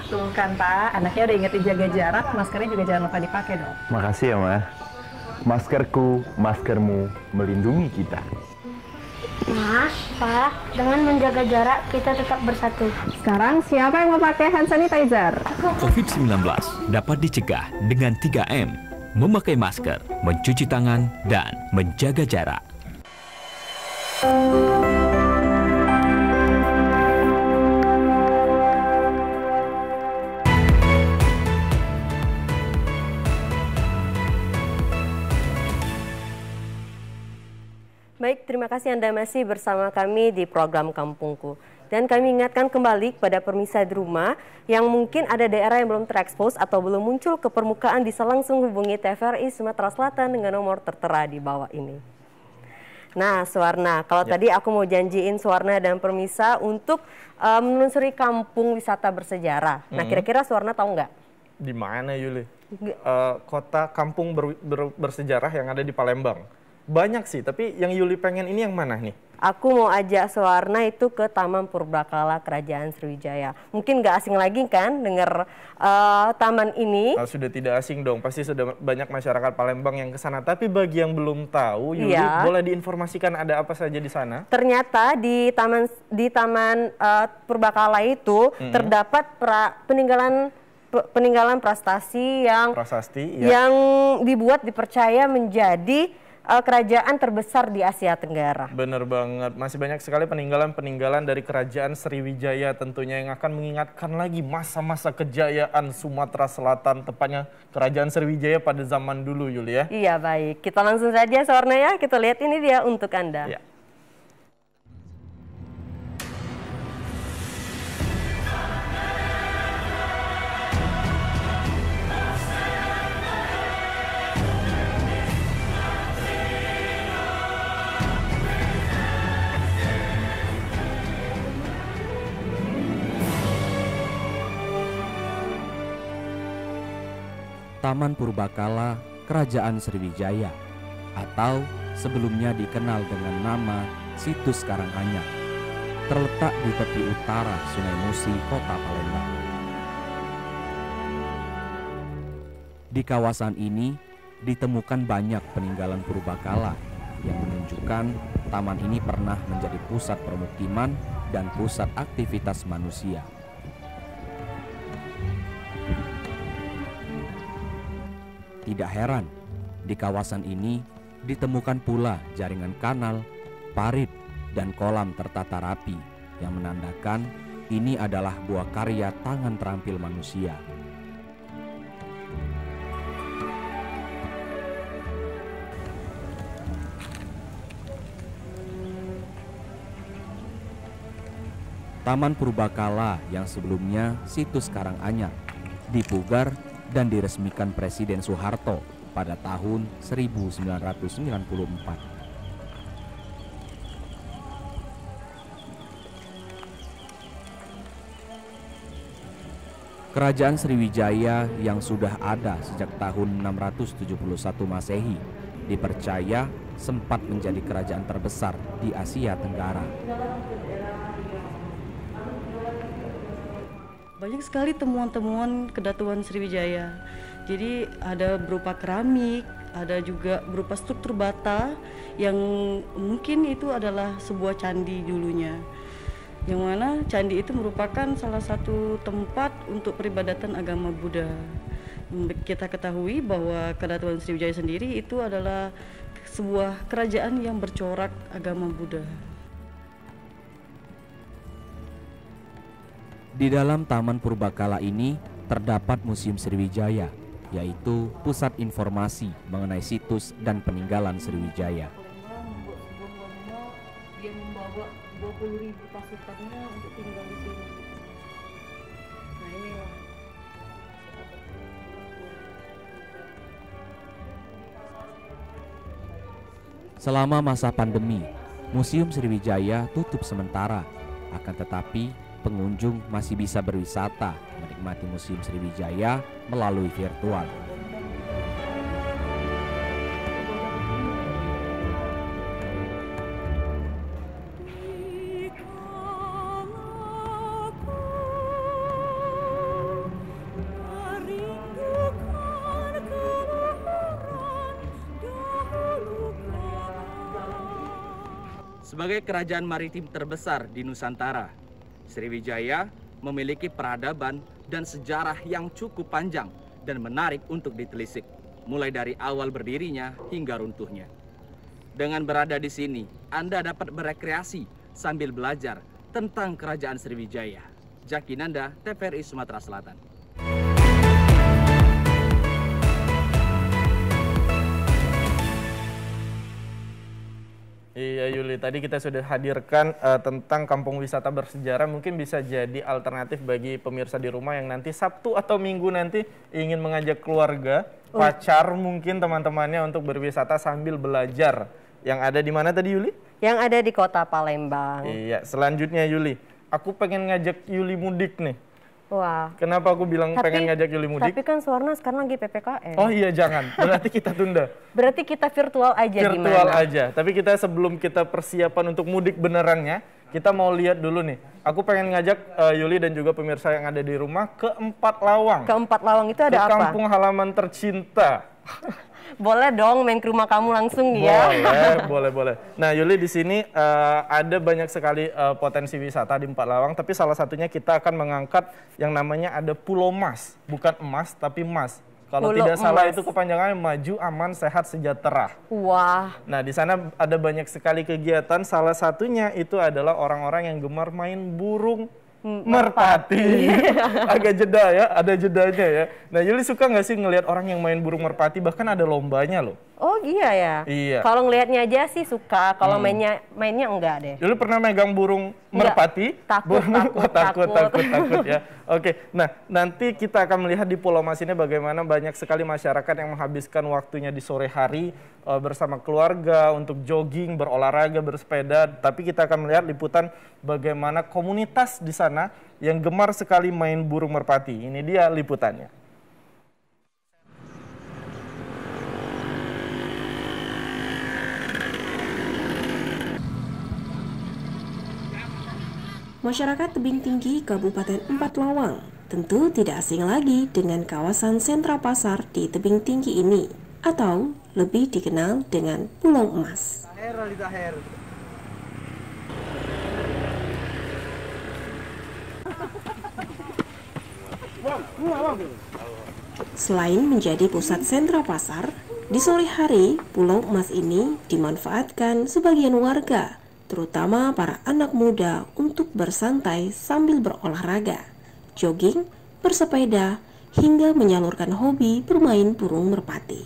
P: Tuh kan, Pak. Anaknya udah ingetin jaga jarak, maskernya juga jangan lupa dipakai dong.
Y: Makasih ya, Ma. Maskerku, maskermu melindungi kita.
S: Mas, Pak, dengan menjaga jarak kita tetap bersatu.
X: Sekarang siapa yang mau pakai hand sanitizer?
C: COVID-19 dapat dicegah dengan 3M, memakai masker, mencuci tangan, dan menjaga jarak.
B: Baik, terima kasih Anda masih bersama kami di program Kampungku. Dan kami ingatkan kembali kepada pemirsa di rumah yang mungkin ada daerah yang belum terekspos atau belum muncul ke permukaan, bisa langsung hubungi TVRI Sumatera Selatan dengan nomor tertera di bawah ini. Nah, Suwarna, kalau tadi aku mau janjiin Suwarna dan pemirsa untuk menelusuri kampung wisata bersejarah. Nah, kira-kira Suwarna tahu nggak?
A: Di mana, Yuli? Kota kampung bersejarah yang ada di Palembang. Banyak sih, tapi yang Yuli pengen ini yang mana nih?
B: Aku mau ajak Suwarna itu ke Taman Purbakala Kerajaan Sriwijaya. Mungkin nggak asing lagi kan dengar taman ini?
A: Sudah tidak asing dong, pasti sudah banyak masyarakat Palembang yang ke sana. Tapi bagi yang belum tahu, Yuli, boleh diinformasikan ada apa saja di sana?
B: Ternyata di Taman Purbakala itu terdapat peninggalan prasasti yang dibuat dipercaya menjadi kerajaan terbesar di Asia Tenggara.
A: Bener banget, masih banyak sekali peninggalan-peninggalan dari kerajaan Sriwijaya tentunya yang akan mengingatkan lagi masa-masa kejayaan Sumatera Selatan, tepatnya kerajaan Sriwijaya pada zaman dulu, Yuli ya.
B: Iya, baik. Kita langsung saja, Suwarna ya, kita lihat ini dia untuk Anda.
A: Ya.
H: Taman Purbakala Kerajaan Sriwijaya, atau sebelumnya dikenal dengan nama Situs Karanganyar, terletak di tepi utara Sungai Musi, Kota Palembang. Di kawasan ini ditemukan banyak peninggalan purbakala yang menunjukkan taman ini pernah menjadi pusat permukiman dan pusat aktivitas manusia. Tidak heran, di kawasan ini ditemukan pula jaringan kanal, parit, dan kolam tertata rapi yang menandakan ini adalah buah karya tangan terampil manusia. Taman Purbakala yang sebelumnya Situs Karanganyar dipugar dan diresmikan Presiden Soeharto pada tahun 1994. Kerajaan Sriwijaya yang sudah ada sejak tahun 671 Masehi dipercaya sempat menjadi kerajaan terbesar di Asia Tenggara.
I: Banyak sekali temuan-temuan kedatuan Sriwijaya. Jadi ada berupa keramik, ada juga berupa struktur bata yang mungkin itu adalah sebuah candi dulunya. Yang mana candi itu merupakan salah satu tempat untuk peribadatan agama Buddha. Kita ketahui bahwa kedatuan Sriwijaya sendiri itu adalah sebuah kerajaan yang bercorak agama Buddha.
H: Di dalam Taman Purbakala ini terdapat Museum Sriwijaya, yaitu pusat informasi mengenai situs dan peninggalan Sriwijaya.
I: Dia membawa 20.000 pasukannya untuk tinggal di sini. Nah inilah.
H: Selama masa pandemi, Museum Sriwijaya tutup sementara, akan tetapi pengunjung masih bisa berwisata menikmati Museum Sriwijaya melalui virtual. Sebagai kerajaan maritim terbesar di Nusantara, Sriwijaya memiliki peradaban dan sejarah yang cukup panjang dan menarik untuk ditelisik, mulai dari awal berdirinya hingga runtuhnya. Dengan berada di sini, Anda dapat berekreasi sambil belajar tentang kerajaan Sriwijaya. Jaki Nanda, TVRI Sumatera Selatan.
A: Iya Yuli, tadi kita sudah hadirkan tentang kampung wisata bersejarah, mungkin bisa jadi alternatif bagi pemirsa di rumah yang nanti Sabtu atau Minggu nanti ingin mengajak keluarga, pacar mungkin teman-temannya untuk berwisata sambil belajar. Yang ada di mana tadi Yuli?
B: Yang ada di Kota Palembang.
A: Iya, selanjutnya Yuli, aku pengen ngajak Yuli mudik nih.
B: Wah.
A: Kenapa aku bilang pengen ngajak Yuli mudik?
B: Tapi kan Suwarna sekarang lagi PPKM.
A: Oh iya jangan, berarti kita tunda.
B: Berarti kita virtual aja gimana?
A: Virtual aja, tapi kita sebelum kita persiapan untuk mudik benerannya, kita mau lihat dulu nih. Aku pengen ngajak Yuli dan juga pemirsa yang ada di rumah ke Empat Lawang.
B: Ke Empat Lawang itu ada apa?
A: Kampung halaman tercinta.
B: Boleh dong main ke rumah kamu langsung ya.
A: Boleh. Nah Yuli di sini ada banyak sekali potensi wisata di Empat Lawang, tapi salah satunya kita akan mengangkat yang namanya ada Pulau Mas, bukan emas tapi mas. Kalau tidak salah itu kepanjangannya Maju, Aman, Sehat, Sejahtera.
B: Wah.
A: Nah di sana ada banyak sekali kegiatan, salah satunya itu adalah orang-orang yang gemar main burung merpati. Agak jeda ya, ada jedanya ya. Nah Yuli suka nggak sih ngelihat orang yang main burung merpati, bahkan ada lombanya loh.
B: Oh iya ya?
A: Iya.
B: Kalau ngelihatnya aja sih suka, kalau mainnya enggak deh.
A: Yuli pernah megang burung merpati?
B: Takut
A: ya. Oke, nah nanti kita akan melihat di Pulau Mas ini bagaimana banyak sekali masyarakat yang menghabiskan waktunya di sore hari bersama keluarga untuk jogging, berolahraga, bersepeda. Tapi kita akan melihat liputan bagaimana komunitas di sana yang gemar sekali main burung merpati. Ini dia liputannya.
J: Masyarakat Tebing Tinggi Kabupaten Empat Lawang tentu tidak asing lagi dengan kawasan sentra pasar di Tebing Tinggi ini, atau lebih dikenal dengan Pulau Emas. Selain menjadi pusat sentra pasar, di sore hari Pulau Emas ini dimanfaatkan sebagian warga, terutama para anak muda untuk bersantai sambil berolahraga, jogging, bersepeda, hingga menyalurkan hobi bermain burung merpati.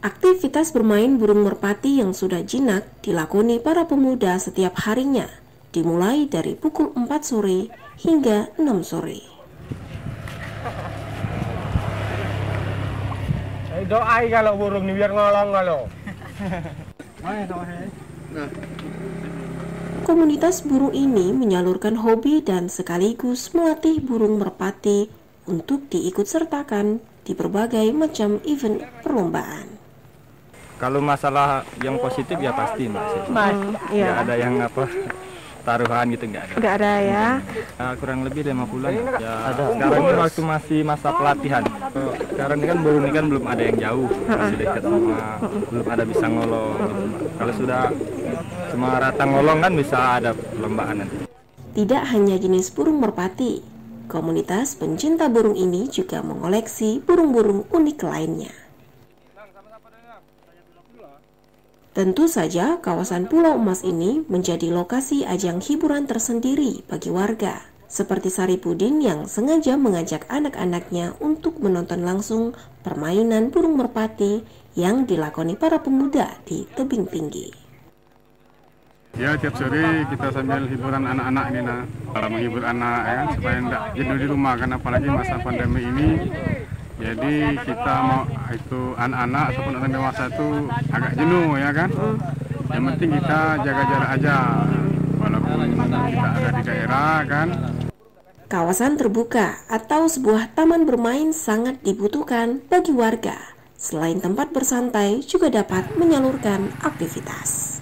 J: Aktivitas bermain burung merpati yang sudah jinak dilakoni para pemuda setiap harinya, dimulai dari pukul 4 sore hingga 6 sore.
K: Doa kalau burung ini biar ngolong kalau.
J: Komunitas burung ini menyalurkan hobi dan sekaligus melatih burung merpati untuk diikut sertakan di berbagai macam event perlombaan.
F: Kalau masalah yang positif ya pasti Mbak.
X: Iya.
F: Nggak ada yang taruhan gitu, nggak ada.
X: Nggak ada ya.
F: Kurang lebih 5 bulan ya. Sekarang ini waktu masih masa pelatihan. Sekarang ini kan burung ini kan belum ada yang jauh, masih dekat sama, belum ada bisa ngolong gitu, Mbak. Kalau sudah cuma rata ngolong kan bisa ada perlombaan nanti.
J: Tidak hanya jenis burung merpati, komunitas pencinta burung ini juga mengoleksi burung-burung unik lainnya. Tentu saja kawasan Pulau Emas ini menjadi lokasi ajang hiburan tersendiri bagi warga, seperti Saripudin yang sengaja mengajak anak-anaknya untuk menonton langsung permainan burung merpati yang dilakoni para pemuda di Tebing Tinggi.
L: Ya, tiap sore kita sambil hiburan anak-anak ini, para menghibur anak ya, supaya tidak jenuh di rumah kan, apalagi masa pandemi ini. Jadi kita mau itu anak-anak ataupun orang dewasa itu agak jenuh ya kan. Yang penting kita jaga jarak aja walaupun kita ada di daerah kan.
J: Kawasan terbuka atau sebuah taman bermain sangat dibutuhkan bagi warga. Selain tempat bersantai juga dapat menyalurkan aktivitas.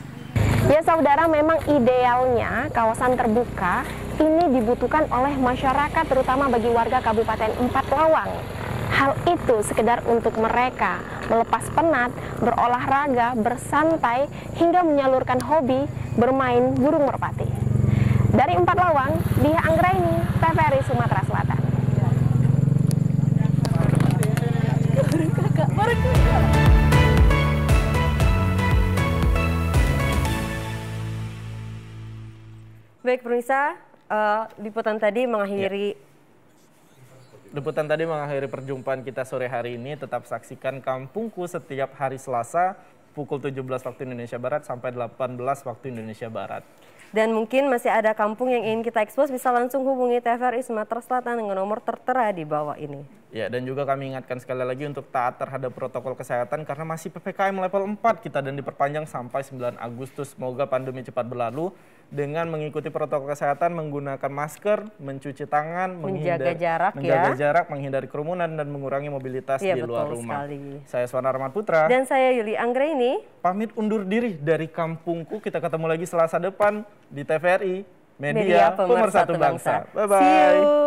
B: Ya saudara, memang idealnya kawasan terbuka ini dibutuhkan oleh masyarakat terutama bagi warga Kabupaten Empat Lawang. Hal itu sekedar untuk mereka melepas penat, berolahraga, bersantai, hingga menyalurkan hobi bermain burung merpati. Dari Empat Lawang, Diah Anggraini, TVRI Sumatera Selatan. Baik pemirsa, liputan tadi mengakhiri
A: perjumpaan kita sore hari ini. Tetap saksikan Kampungku setiap hari Selasa pukul 17 waktu Indonesia Barat sampai 18 waktu Indonesia Barat.
B: Dan mungkin masih ada kampung yang ingin kita ekspos, bisa langsung hubungi TVRI Sumatera Selatan dengan nomor tertera di bawah ini.
A: Ya, dan juga kami ingatkan sekali lagi untuk taat terhadap protokol kesehatan karena masih PPKM level 4 kita dan diperpanjang sampai 9 Agustus. Semoga pandemi cepat berlalu dengan mengikuti protokol kesehatan, menggunakan masker, mencuci tangan, menjaga jarak, menghindari kerumunan dan mengurangi mobilitas di luar rumah. Sekali. Saya Swana Rahman Putra
B: dan saya Yuli Anggraini.
A: Pamit undur diri dari Kampungku. Kita ketemu lagi Selasa depan di TVRI Media Pemersatu Bangsa. Bye bye.
B: See you.